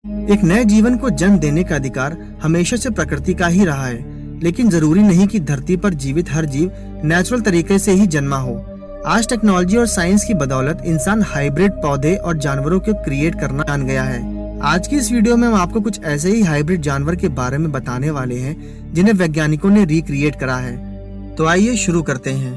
एक नए जीवन को जन्म देने का अधिकार हमेशा से प्रकृति का ही रहा है, लेकिन जरूरी नहीं कि धरती पर जीवित हर जीव नेचुरल तरीके से ही जन्मा हो। आज टेक्नोलॉजी और साइंस की बदौलत इंसान हाइब्रिड पौधे और जानवरों को क्रिएट करना जान गया है। आज की इस वीडियो में हम आपको कुछ ऐसे ही हाइब्रिड जानवर के बारे में बताने वाले हैं जिन्हें वैज्ञानिकों ने रिक्रिएट करा है। तो आइए शुरू करते हैं।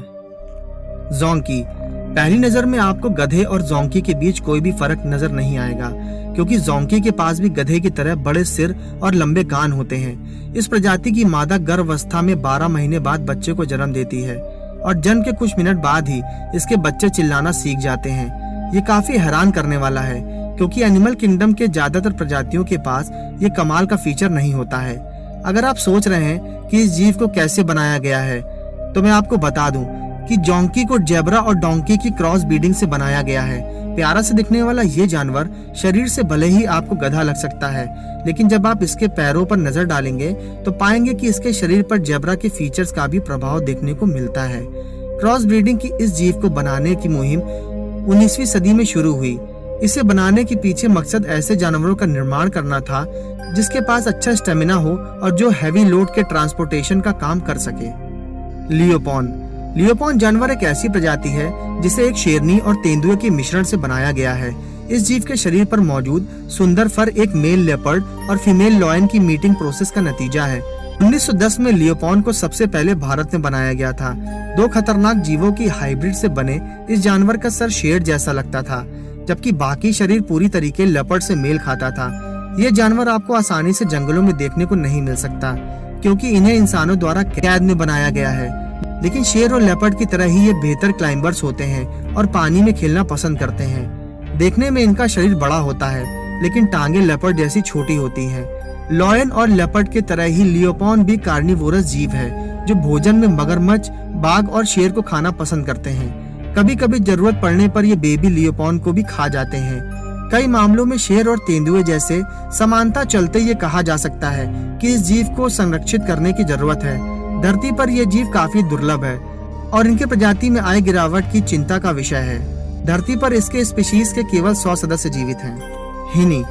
जोंकी। पहली नजर में आपको गधे और जोंकी के बीच कोई भी फर्क नजर नहीं आएगा, क्योंकि जोंकी के पास भी गधे की तरह बड़े सिर और लंबे कान होते हैं। इस प्रजाति की मादा गर्भावस्था में 12 महीने बाद बच्चे को जन्म देती है और जन्म के कुछ मिनट बाद ही इसके बच्चे चिल्लाना सीख जाते हैं। ये काफी हैरान करने वाला है, क्योंकि एनिमल किंगडम के ज्यादातर प्रजातियों के पास ये कमाल का फीचर नहीं होता है। अगर आप सोच रहे हैं कि इस जीव को कैसे बनाया गया है, तो मैं आपको बता दूं कि जोंकी को जेब्रा और डोंकी की क्रॉस ब्रीडिंग से बनाया गया है। प्यारा से दिखने वाला ये जानवर शरीर से भले ही आपको गधा लग सकता है, लेकिन जब आप इसके पैरों पर नजर डालेंगे तो पाएंगे कि इसके शरीर पर जेब्रा के फीचर्स का भी प्रभाव देखने को मिलता है। क्रॉस ब्रीडिंग की इस जीव को बनाने की मुहिम 19वीं सदी में शुरू हुई। इसे बनाने के पीछे मकसद ऐसे जानवरों का निर्माण करना था जिसके पास अच्छा स्टेमिना हो और जो हैवी लोड के ट्रांसपोर्टेशन का काम कर सके। लियोपॉन। लियोपॉन जानवर एक ऐसी प्रजाति है जिसे एक शेरनी और तेंदुए के मिश्रण से बनाया गया है। इस जीव के शरीर पर मौजूद सुंदर फर एक मेल लेपर्ड और फीमेल लॉयन की मीटिंग प्रोसेस का नतीजा है। 1910 में लियोपॉन को सबसे पहले भारत में बनाया गया था। दो खतरनाक जीवों की हाइब्रिड से बने इस जानवर का सर शेर जैसा लगता था, जबकि बाकी शरीर पूरी तरीके लेपर्ड से मेल खाता था। ये जानवर आपको आसानी से जंगलों में देखने को नहीं मिल सकता, क्योंकि इन्हें इंसानों द्वारा कैद में बनाया गया है। लेकिन शेर और लेपर्ड की तरह ही ये बेहतर क्लाइंबर्स होते हैं और पानी में खेलना पसंद करते हैं। देखने में इनका शरीर बड़ा होता है, लेकिन टांगे लेपर्ड जैसी छोटी होती हैं। लॉयन और लेपर्ड की तरह ही लियोपॉन भी कार्निवोरस जीव है, जो भोजन में मगरमच्छ, बाघ और शेर को खाना पसंद करते हैं। कभी कभी जरूरत पड़ने पर ये बेबी लियोपॉन को भी खा जाते हैं। कई मामलों में शेर और तेंदुए जैसे समानता चलते ये कहा जा सकता है कि इस जीव को संरक्षित करने की जरूरत है। धरती पर ये जीव काफी दुर्लभ है और इनके प्रजाति में आए गिरावट की चिंता का विषय है। धरती पर इसके स्पीशीज के केवल 100 सदस्य जीवित हैं। हिनी।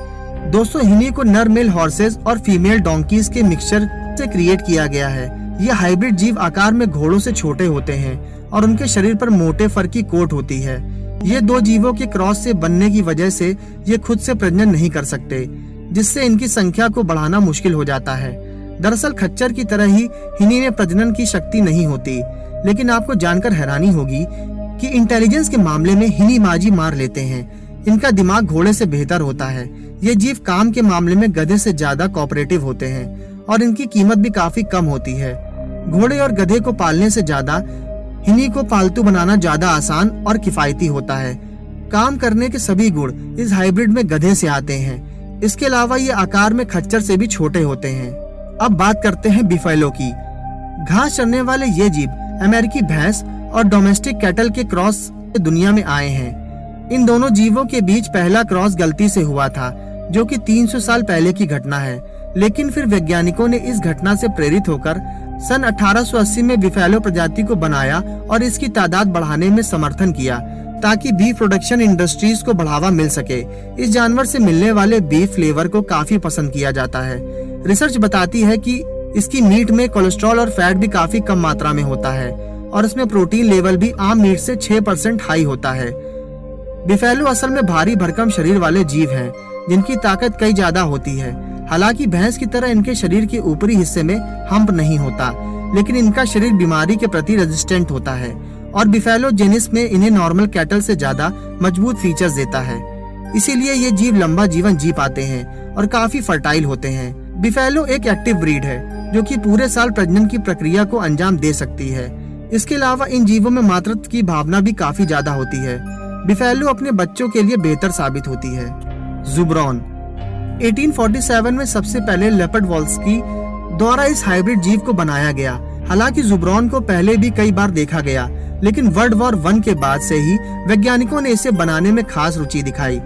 दोस्तों, हिनी को नर मेल हॉर्सेस और फीमेल डोंकीज के मिक्सचर से क्रिएट किया गया है। ये हाइब्रिड जीव आकार में घोड़ों से छोटे होते हैं और उनके शरीर पर मोटे फर की कोट होती है। ये दो जीवों के क्रॉस से बनने की वजह से ये खुद से प्रजनन नहीं कर सकते, जिससे इनकी संख्या को बढ़ाना मुश्किल हो जाता है। दरअसल खच्चर की तरह ही हिनी में प्रजनन की शक्ति नहीं होती, लेकिन आपको जानकर हैरानी होगी कि इंटेलिजेंस के मामले में हिनी माजी मार लेते हैं। इनका दिमाग घोड़े से बेहतर होता है। ये जीव काम के मामले में गधे से ज्यादा कोऑपरेटिव होते हैं और इनकी कीमत भी काफी कम होती है। घोड़े और गधे को पालने से ज्यादा हिनी को पालतू बनाना ज्यादा आसान और किफायती होता है। काम करने के सभी गुण इस हाइब्रिड में गधे से आते हैं। इसके अलावा ये आकार में खच्चर से भी छोटे होते हैं। अब बात करते हैं बिफेलो की। घास चरने वाले ये जीव अमेरिकी भैंस और डोमेस्टिक कैटल के क्रॉस से दुनिया में आए हैं। इन दोनों जीवों के बीच पहला क्रॉस गलती से हुआ था, जो कि 300 साल पहले की घटना है। लेकिन फिर वैज्ञानिकों ने इस घटना से प्रेरित होकर सन 1880 में बिफेलो प्रजाति को बनाया और इसकी तादाद बढ़ाने में समर्थन किया, ताकि बीफ प्रोडक्शन इंडस्ट्रीज को बढ़ावा मिल सके। इस जानवर से मिलने वाले बीफ फ्लेवर को काफी पसंद किया जाता है। रिसर्च बताती है कि इसकी मीट में कोलेस्ट्रॉल और फैट भी काफी कम मात्रा में होता है और इसमें प्रोटीन लेवल भी आम मीट से 6% हाई होता है। बिफेलो असल में भारी भरकम शरीर वाले जीव हैं, जिनकी ताकत कई ज्यादा होती है। हालांकि भैंस की तरह इनके शरीर के ऊपरी हिस्से में हम्प नहीं होता, लेकिन इनका शरीर बीमारी के प्रति रेजिस्टेंट होता है और बिफेलो जेनिस में इन्हें नॉर्मल कैटल से ज्यादा मजबूत फीचर्स देता है। इसीलिए ये जीव लंबा जीवन जी पाते हैं और काफी फर्टाइल होते हैं। बिफेलो एक एक्टिव ब्रीड है, जो कि पूरे साल प्रजनन की प्रक्रिया को अंजाम दे सकती है। इसके अलावा इन जीवों में मातृत्व की भावना भी काफी ज्यादा होती है। बिफेलो अपने बच्चों के लिए बेहतर साबित होती है। जुब्रॉन। 1847 में सबसे पहले लेपर्डवॉल्स्की द्वारा इस हाइब्रिड जीव को बनाया गया। हालांकि जुब्रॉन को पहले भी कई बार देखा गया, लेकिन वर्ल्ड वॉर 1 के बाद से ही वैज्ञानिकों ने इसे बनाने में खास रुचि दिखाई।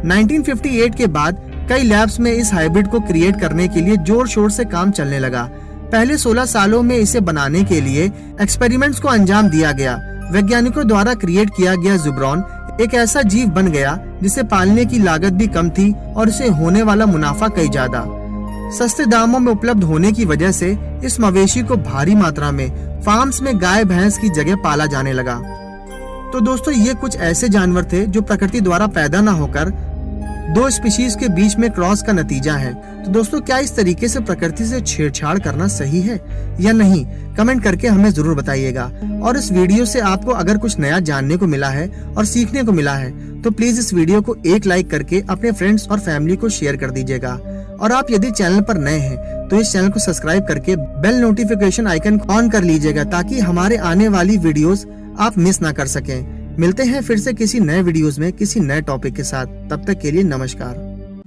1958 के बाद कई लैब्स में इस हाइब्रिड को क्रिएट करने के लिए जोर शोर से काम चलने लगा। पहले 16 सालों में इसे बनाने के लिए एक्सपेरिमेंट्स को अंजाम दिया गया। वैज्ञानिकों द्वारा क्रिएट किया गया जुब्रॉन एक ऐसा जीव बन गया जिसे पालने की लागत भी कम थी और इसे होने वाला मुनाफा कई ज्यादा। सस्ते दामों में उपलब्ध होने की वजह से इस मवेशी को भारी मात्रा में फार्म्स में गाय भैंस की जगह पाला जाने लगा। तो दोस्तों ये कुछ ऐसे जानवर थे जो प्रकृति द्वारा पैदा न होकर दो स्पीशीज के बीच में क्रॉस का नतीजा है। तो दोस्तों क्या इस तरीके से प्रकृति से छेड़छाड़ करना सही है या नहीं, कमेंट करके हमें जरूर बताइएगा। और इस वीडियो से आपको अगर कुछ नया जानने को मिला है और सीखने को मिला है तो प्लीज इस वीडियो को एक लाइक करके अपने फ्रेंड्स और फैमिली को शेयर कर दीजिएगा। और आप यदि चैनल पर नए हैं तो इस चैनल को सब्सक्राइब करके बेल नोटिफिकेशन आइकन ऑन कर लीजिएगा ताकि हमारे आने वाली वीडियोस आप मिस ना कर सकें। मिलते हैं फिर से किसी नए वीडियोस में किसी नए टॉपिक के साथ। तब तक के लिए नमस्कार।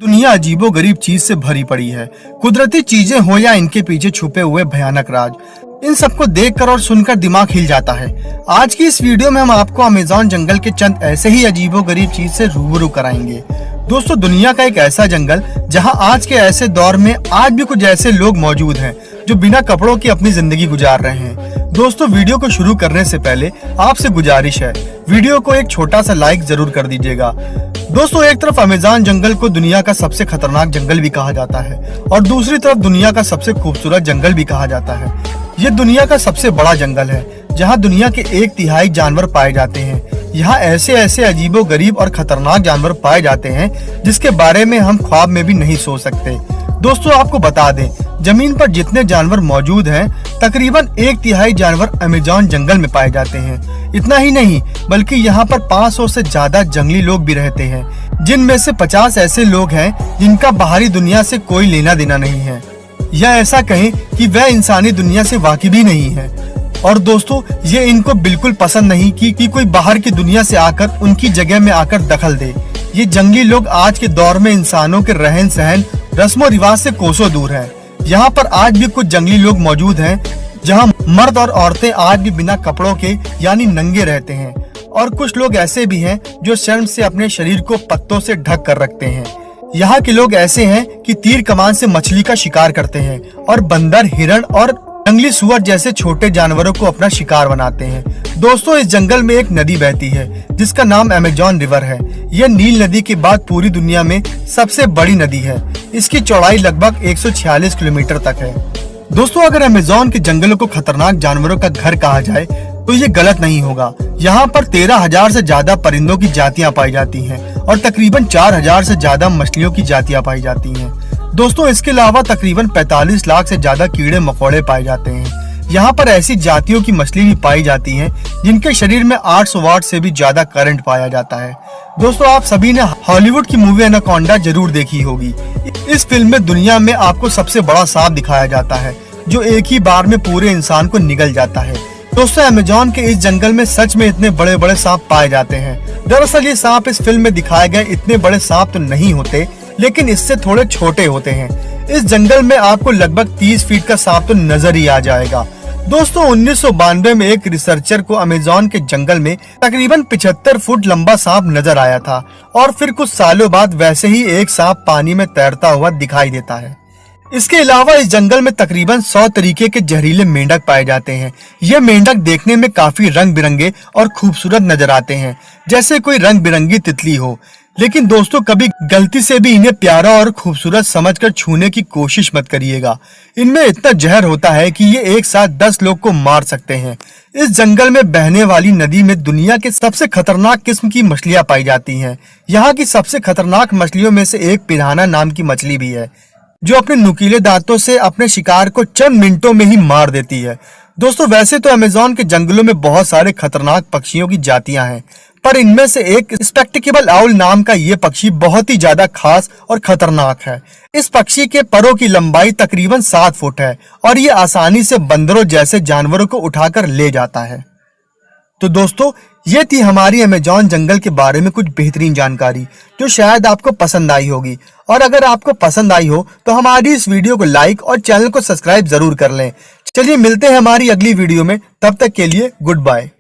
दुनिया अजीबो गरीब चीज से भरी पड़ी है। कुदरती चीजें हो या इनके पीछे छुपे हुए भयानक राज, इन सबको देखकर और सुनकर दिमाग हिल जाता है। आज की इस वीडियो में हम आपको अमेज़न जंगल के चंद ऐसे ही अजीबो गरीब चीज से रूबरू कराएंगे। दोस्तों दुनिया का एक ऐसा जंगल जहां आज के ऐसे दौर में आज भी कुछ ऐसे लोग मौजूद हैं जो बिना कपड़ों की अपनी जिंदगी गुजार रहे हैं। दोस्तों वीडियो को शुरू करने से पहले आपसे गुजारिश है, वीडियो को एक छोटा सा लाइक जरूर कर दीजिएगा। दोस्तों एक तरफ अमेज़न जंगल को दुनिया का सबसे खतरनाक जंगल भी कहा जाता है और दूसरी तरफ दुनिया का सबसे खूबसूरत जंगल भी कहा जाता है। ये दुनिया का सबसे बड़ा जंगल है जहां दुनिया के 1/3 जानवर पाए जाते हैं। यहाँ ऐसे ऐसे अजीबो गरीब और खतरनाक जानवर पाए जाते हैं जिसके बारे में हम ख्वाब में भी नहीं सोच सकते। दोस्तों आपको बता दें, जमीन पर जितने जानवर मौजूद हैं तकरीबन 1/3 जानवर अमेज़न जंगल में पाए जाते हैं। इतना ही नहीं बल्कि यहाँ पर 500 से ज्यादा जंगली लोग भी रहते हैं, जिनमें से 50 ऐसे लोग हैं जिनका बाहरी दुनिया से कोई लेना देना नहीं है, या ऐसा कहें कि वह इंसानी दुनिया से वाकिफ ही नहीं है। और दोस्तों ये इनको बिल्कुल पसंद नहीं कि कोई बाहर की दुनिया से आकर उनकी जगह में आकर दखल दे। ये जंगली लोग आज के दौर में इंसानों के रहन सहन रस्मों रिवाज से कोसों दूर हैं। यहाँ पर आज भी कुछ जंगली लोग मौजूद हैं जहाँ मर्द और औरतें आज भी बिना कपड़ों के यानी नंगे रहते हैं। और कुछ लोग ऐसे भी हैं जो शर्म से अपने शरीर को पत्तों से ढक कर रखते हैं। यहाँ के लोग ऐसे हैं कि तीर कमान से मछली का शिकार करते हैं और बंदर, हिरण और जंगली सुअर जैसे छोटे जानवरों को अपना शिकार बनाते हैं। दोस्तों इस जंगल में एक नदी बहती है जिसका नाम अमेज़न रिवर है। यह नील नदी के बाद पूरी दुनिया में सबसे बड़ी नदी है। इसकी चौड़ाई लगभग 146 किलोमीटर तक है। दोस्तों अगर अमेज़न के जंगलों को खतरनाक जानवरों का घर कहा जाए तो ये गलत नहीं होगा। यहाँ पर 13,000 से ज्यादा परिंदों की जातियाँ पाई जाती हैं और तकरीबन 4,000 से ज्यादा मछलियों की जातियाँ पाई जाती हैं। दोस्तों इसके अलावा तकरीबन 45 लाख से ज्यादा कीड़े मकोड़े पाए जाते हैं। यहाँ पर ऐसी जातियों की मछली भी पाई जाती हैं जिनके शरीर में 800 वाट से भी ज्यादा करंट पाया जाता है। दोस्तों आप सभी ने हॉलीवुड की मूवी एनाकोंडा जरूर देखी होगी। इस फिल्म में दुनिया में आपको सबसे बड़ा सांप दिखाया जाता है जो एक ही बार में पूरे इंसान को निगल जाता है। दोस्तों अमेज़न के इस जंगल में सच में इतने बड़े बड़े सांप पाए जाते हैं। दरअसल ये सांप इस फिल्म में दिखाए गए इतने बड़े सांप तो नहीं होते, लेकिन इससे थोड़े छोटे होते हैं। इस जंगल में आपको लगभग 30 फीट का सांप तो नजर ही आ जाएगा। दोस्तों 1992 में एक रिसर्चर को अमेज़न के जंगल में तकरीबन 75 फुट लंबा सांप नजर आया था और फिर कुछ सालों बाद वैसे ही एक सांप पानी में तैरता हुआ दिखाई देता है। इसके अलावा इस जंगल में तकरीबन 100 तरीके के जहरीले मेंढक पाए जाते हैं। ये मेंढक देखने में काफी रंग बिरंगे और खूबसूरत नजर आते हैं, जैसे कोई रंग बिरंगी तितली हो। लेकिन दोस्तों कभी गलती से भी इन्हें प्यारा और खूबसूरत समझकर छूने की कोशिश मत करिएगा। इनमें इतना जहर होता है कि ये एक साथ 10 लोग को मार सकते हैं। इस जंगल में बहने वाली नदी में दुनिया के सबसे खतरनाक किस्म की मछलियां पाई जाती हैं। यहाँ की सबसे खतरनाक मछलियों में से एक पिरान्हा नाम की मछली भी है जो अपने नुकीले दांतों से अपने शिकार को चंद मिनटों में ही मार देती है। दोस्तों वैसे तो अमेज़न के जंगलों में बहुत सारे खतरनाक पक्षियों की जातियां हैं, पर इनमें से एक स्पेक्टेकल आउल नाम का ये पक्षी बहुत ही ज्यादा खास और खतरनाक है। इस पक्षी के परों की लंबाई तकरीबन 7 फुट है और ये आसानी से बंदरों जैसे जानवरों को उठाकर ले जाता है। तो दोस्तों ये थी हमारी अमेज़न जंगल के बारे में कुछ बेहतरीन जानकारी जो शायद आपको पसंद आई होगी। और अगर आपको पसंद आई हो तो हमारी इस वीडियो को लाइक और चैनल को सब्सक्राइब जरूर कर लें। चलिए मिलते हैं हमारी अगली वीडियो में, तब तक के लिए गुड बाय।